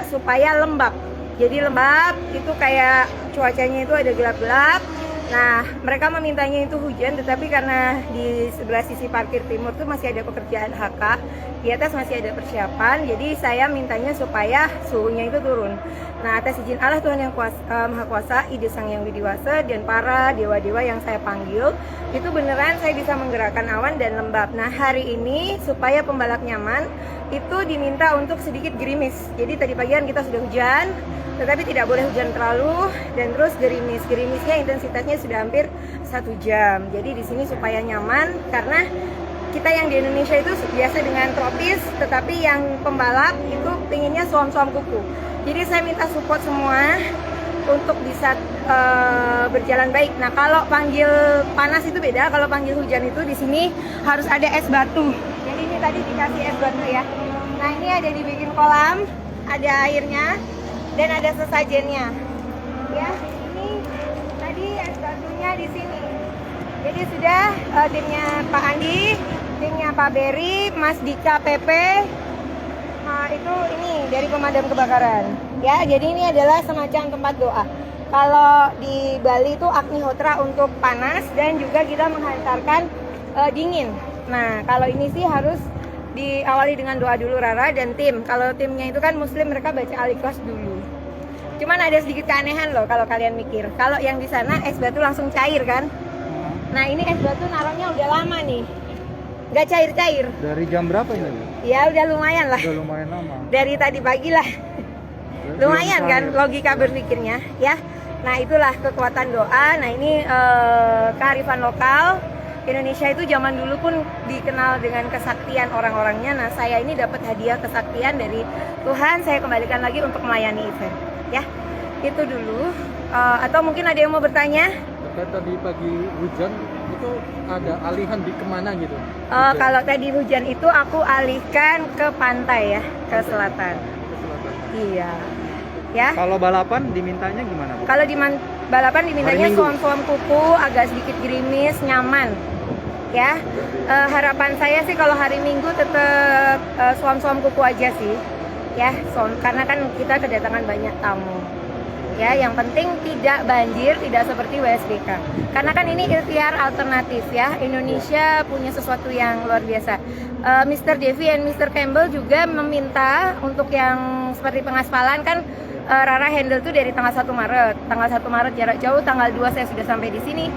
supaya lembab. Jadi lembab itu kayak cuacanya itu ada gelap-gelap. Nah, mereka memintanya itu hujan, tetapi karena di sebelah sisi parkir timur tuh masih ada pekerjaan HK, di atas masih ada persiapan, jadi saya mintanya supaya suhunya itu turun. Nah, atas izin Allah Tuhan yang Maha Kuasa, Ide Sang Yang Widiwasa, dan para dewa-dewa yang saya panggil, itu beneran saya bisa menggerakkan awan dan lembab. Nah, hari ini supaya pembalap nyaman, itu diminta untuk sedikit gerimis. Jadi tadi pagi kan kita sudah hujan, tetapi tidak boleh hujan terlalu, dan terus gerimisnya intensitasnya sudah hampir 1 jam. Jadi di sini supaya nyaman, karena kita yang di Indonesia itu biasa dengan tropis, tetapi yang pembalap itu pinginnya suam-suam kuku. Jadi saya minta support semua untuk bisa berjalan baik. Nah, kalau panggil panas itu beda, kalau panggil hujan itu di sini harus ada es batu. Jadi ini tadi dikasih es batu ya. Nah, ini ada dibikin kolam, ada airnya, dan ada sesajennya. Ya, ini tadi es batunya di sini. Jadi sudah timnya Pak Andi, timnya Pak Berry, Mas Dika PP, itu ini dari pemadam kebakaran. Ya, jadi ini adalah semacam tempat doa. Kalau di Bali itu Agnihotra untuk panas, dan juga kita menghantarkan dingin. Nah, kalau ini sih harus diawali dengan doa dulu Rara dan tim. Kalau timnya itu kan Muslim, mereka baca Al-Ikhlas dulu. Cuman ada sedikit keanehan loh kalau kalian mikir. Kalau yang di sana es batu langsung cair kan? Nah, ini es batu naruhnya udah lama nih, nggak cair-cair. Dari jam berapa ini? Ya udah lumayan lah. Udah lumayan lama. Dari tadi pagi lah. Lumayan kan logika berpikirnya ya. Nah, itulah kekuatan doa. Nah, ini kearifan lokal. Indonesia itu zaman dulu pun dikenal dengan kesaktian orang-orangnya. Nah, saya ini dapat hadiah kesaktian dari Tuhan, saya kembalikan lagi untuk melayani event. Ya, itu dulu. Atau mungkin ada yang mau bertanya? Terkait tadi pagi hujan, itu ada alihan di kemana gitu? Kalau tadi hujan itu aku alihkan ke pantai ya, ke selatan. Ke selatan. Iya. Ya. Kalau balapan dimintanya gimana, Bu? Kalau di balapan dimintanya suam-suam kuku, agak sedikit gerimis, nyaman. Ya, harapan saya sih kalau hari Minggu tetap suam-suam kuku aja sih, ya, karena kan kita kedatangan banyak tamu. Ya, yang penting tidak banjir, tidak seperti WSBK. Karena kan ini ikhtiar alternatif ya. Indonesia punya sesuatu yang luar biasa. Mr. Devi dan Mr. Campbell juga meminta untuk yang seperti pengaspalan kan. Rara handle tuh dari tanggal 1 Maret. Tanggal 1 Maret jarak jauh, tanggal 2 saya sudah sampai di sini.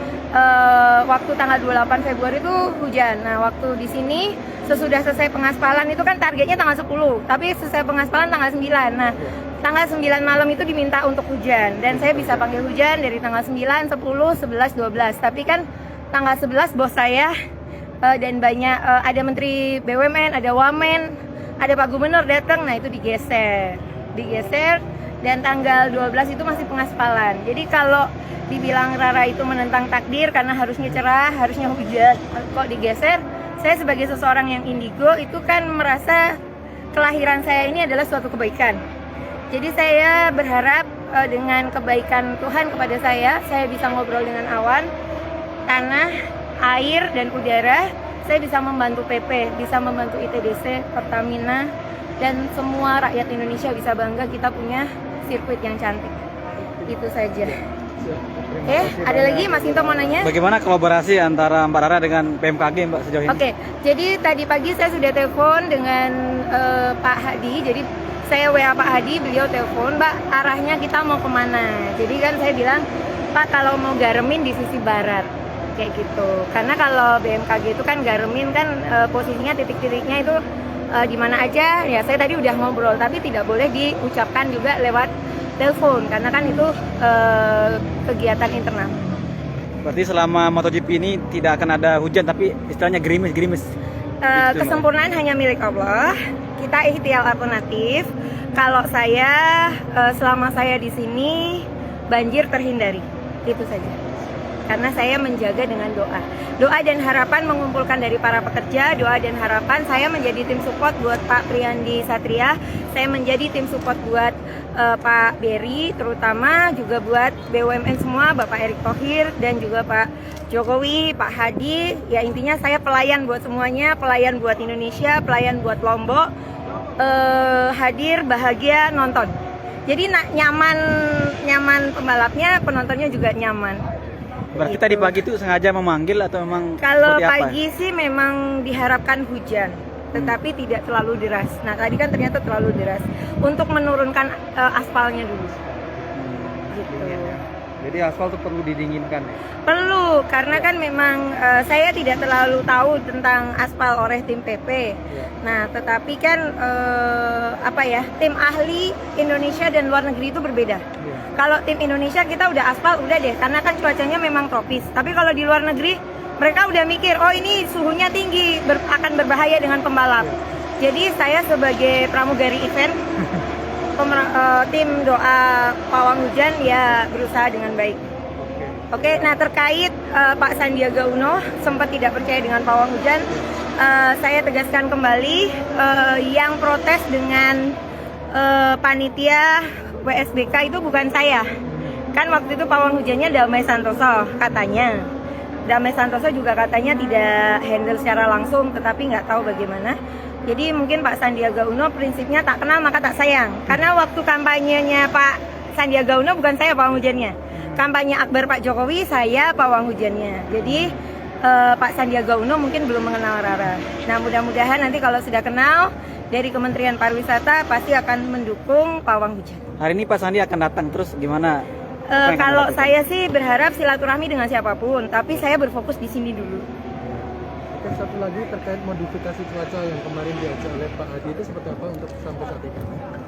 Waktu tanggal 28 Februari itu hujan. Nah, waktu di sini sesudah selesai pengaspalan itu kan targetnya tanggal 10, tapi selesai pengaspalan tanggal 9. Nah, tanggal 9 malam itu diminta untuk hujan, dan saya bisa panggil hujan dari tanggal 9, 10, 11, 12. Tapi kan tanggal 11 bos saya dan banyak ada Menteri BUMN, ada Wamen, ada Pak Gubernur datang. Nah, itu digeser. Dan tanggal 12 itu masih pengaspalan. Jadi kalau dibilang Rara itu menentang takdir karena harusnya cerah, harusnya hujan, kok digeser? Saya sebagai seseorang yang indigo itu kan merasa kelahiran saya ini adalah suatu kebaikan. Jadi saya berharap dengan kebaikan Tuhan kepada saya bisa ngobrol dengan awan, tanah, air, dan udara. Saya bisa membantu PP, bisa membantu ITDC, Pertamina, dan semua rakyat Indonesia bisa bangga kita punya sirkuit yang cantik. Itu saja. Ada lagi Mas Hinto mau nanya? Bagaimana kolaborasi antara Mbak Rara dengan BMKG Mbak sejauh ini? Oke, jadi tadi pagi saya sudah telepon dengan Pak Hadi. Jadi saya WA Pak Hadi, beliau telepon, Mbak arahnya kita mau kemana? Jadi kan saya bilang, Pak kalau mau garemin di sisi barat, kayak gitu. Karena kalau BMKG itu kan garemin kan posisinya titik-titiknya itu di mana aja. Ya saya tadi udah ngobrol, tapi tidak boleh diucapkan juga lewat telepon karena kan itu kegiatan internal. Berarti selama MotoGP ini tidak akan ada hujan, tapi istilahnya gerimis. Kesempurnaan hanya milik Allah. Kita ikhtiar alternatif. Kalau saya selama saya di sini banjir terhindari. Itu saja. Karena saya menjaga dengan doa. Doa dan harapan mengumpulkan dari para pekerja. Doa dan harapan saya menjadi tim support buat Pak Priyandi Satria. Saya menjadi tim support buat Pak Berry, terutama juga buat BUMN semua, Bapak Erick Thohir dan juga Pak Jokowi, Pak Hadi. Ya intinya saya pelayan buat semuanya, pelayan buat Indonesia, pelayan buat Lombok. hadir, bahagia, nonton. Jadi nyaman pembalapnya, penontonnya juga nyaman. Berarti Gitu. tadi pagi itu sengaja memanggil atau memang Kalau seperti apa? pagi sih memang diharapkan hujan, tetapi tidak terlalu deras. Nah tadi kan ternyata terlalu deras. Untuk menurunkan aspalnya dulu. Gitu. Jadi aspal tuh perlu didinginkan ya? Perlu, karena kan memang saya tidak terlalu tahu tentang aspal oleh tim PP. Nah, tetapi kan tim ahli Indonesia dan luar negeri itu berbeda. Kalau tim Indonesia kita udah aspal udah deh, karena kan cuacanya memang tropis. Tapi kalau di luar negeri mereka udah mikir, oh ini suhunya tinggi, akan berbahaya dengan pembalap. Jadi saya sebagai pramugari event tim doa pawang hujan ya berusaha dengan baik. Oke, nah terkait Pak Sandiaga Uno sempat tidak percaya dengan pawang hujan, saya tegaskan kembali yang protes dengan panitia WSBK itu bukan saya. Kan waktu itu pawang hujannya Damai Santoso katanya. Damai Santoso juga katanya tidak handle secara langsung, tetapi nggak tahu bagaimana. Jadi mungkin Pak Sandiaga Uno prinsipnya tak kenal maka tak sayang. Karena waktu kampanyenya Pak Sandiaga Uno bukan saya pawang hujannya. Kampanye akbar Pak Jokowi saya pawang hujannya. Jadi Pak Sandiaga Uno mungkin belum mengenal Rara. Nah mudah-mudahan nanti kalau sudah kenal dari Kementerian Pariwisata pasti akan mendukung pawang hujan. Hari ini Pak Sandi akan datang, terus gimana? Apa yang Kalau akan saya sih berharap silaturahmi dengan siapapun, tapi saya berfokus di sini dulu. Oke, satu lagi terkait modifikasi cuaca yang kemarin diajak oleh Pak Hadi itu seperti apa untuk sampai saat ini?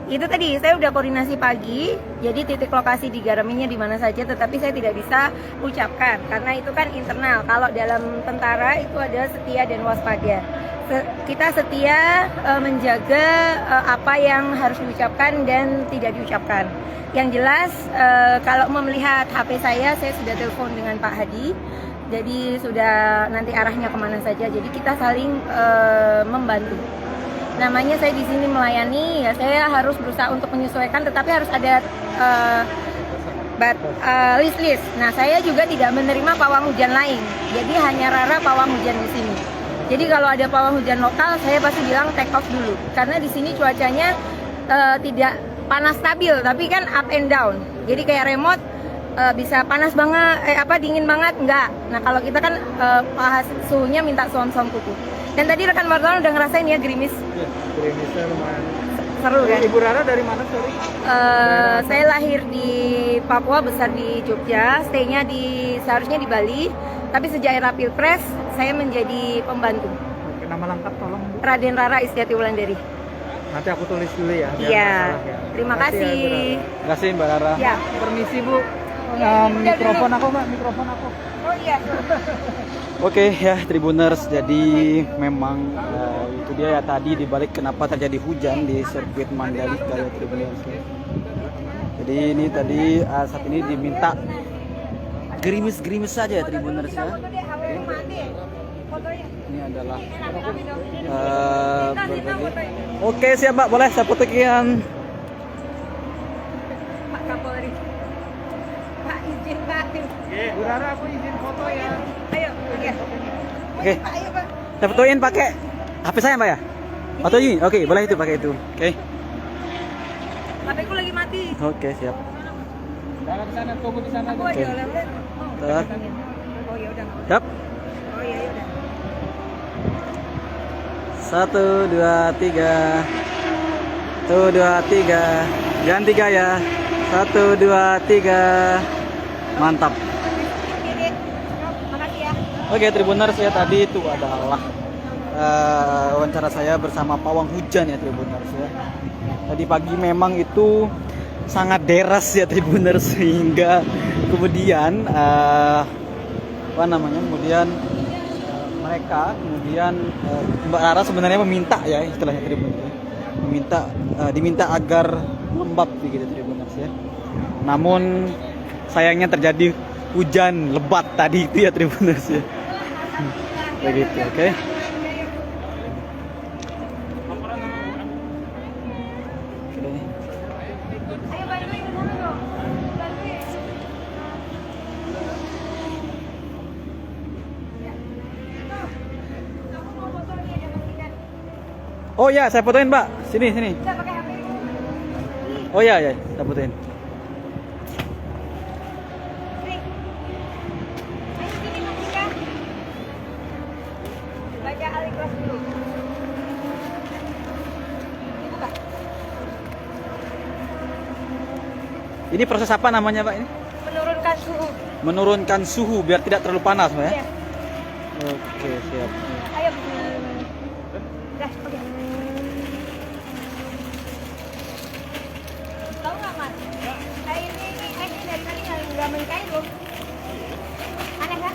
Itu tadi saya udah koordinasi pagi, jadi titik lokasi di Garaminya di mana saja, tetapi saya tidak bisa ucapkan karena itu kan internal. Kalau dalam tentara itu ada setia dan waspada. Kita setia menjaga apa yang harus diucapkan dan tidak diucapkan. Yang jelas kalau mau melihat HP saya sudah telepon dengan Pak Hadi. Jadi sudah nanti arahnya kemana saja. Jadi kita saling membantu. Namanya saya di sini melayani, ya saya harus berusaha untuk menyesuaikan, tetapi harus ada list. Nah saya juga tidak menerima pawang hujan lain. Jadi hanya Rara pawang hujan di sini. Jadi kalau ada pawang hujan lokal, saya pasti bilang take off dulu. Karena di sini cuacanya tidak panas stabil, tapi kan up and down. Jadi kayak remote bisa panas banget, dingin banget, enggak. Nah kalau kita kan suhunya minta suam-suam kuku. Dan tadi rekan wartawan udah ngerasain ya gerimis. Ya, gerimisnya lumayan. Seru kan? Ibu Rara dari mana, sorry? Saya lahir di Papua, besar di Jogja, stay-nya seharusnya di Bali. Tapi sejak era Pilpres, saya menjadi pembantu. Oke, nama lengkap tolong, Bu. Raden Rara Istiati Wulandari. Nanti aku tulis dulu ya. biar Iya, nggak salah ya. terima Makasih ya, kasih. Bu Rara. Terima kasih Mbak Rara. Ya. Permisi, Bu. Iya, Mikrofon aku, Mbak. Mikrofon aku. Oh iya. Oke ya Tribuners, jadi memang itu dia ya tadi dibalik kenapa terjadi hujan di sirkuit Mandalika ya Tribuners. Jadi ini tadi saat ini diminta gerimis-gerimis saja ya Tribuners ya. Ini adalah berbagai. Oke siap Mbak, boleh saya fotokin. Pak Kapolri. Pak izin Pak. Bu Rara, aku izin foto ya. Ayo, iya. Oke. Pak, ayo Pak. Saya fotoin pakai HP saya Mbak ya. Foto ini, oke boleh itu pakai itu. Oke. HP ku lagi mati. Oke siap. Rara di sana, tunggu di sana. Aku Oke. aja oleh-oleh. Bentar. Oh ya udah. Siap. Oh iya ya udah. 1, 2, 3. 1, 2, 3. Jangan 3 ya. 1, 2, 3. Mantap. Makasih ya. Oke Tribuners ya, tadi itu adalah wawancara saya bersama pawang hujan ya Tribuners ya. Tadi pagi memang itu sangat deras ya Tribuners, sehingga kemudian kemudian Mbak Rara sebenarnya meminta ya istilahnya Tribuners ya. Diminta agar lembab begitu Tribuners ya. Namun sayangnya terjadi hujan lebat tadi itu ya Tribuners ya. Begitu, oke. Ayo bantuin ke sana dong. Bantuin. Aku mau foto nih, ada pastikan. Oh ya, saya fotoin Mbak. Sini, sini. Bisa pakai HP. Oh ya, ya, saya fotoin. Sini. Ayo sini Mustika. Baca Al-Ikhlas dulu. Dibuka. Ini proses apa namanya Pak ini? Menurunkan suhu. Menurunkan suhu biar tidak terlalu panas Pak ya? Iya. Oke, siap. Ayo. Dah, oke. Tahu nggak Mas? Air ini dari tadi nggak main kain loh. Aneh kan?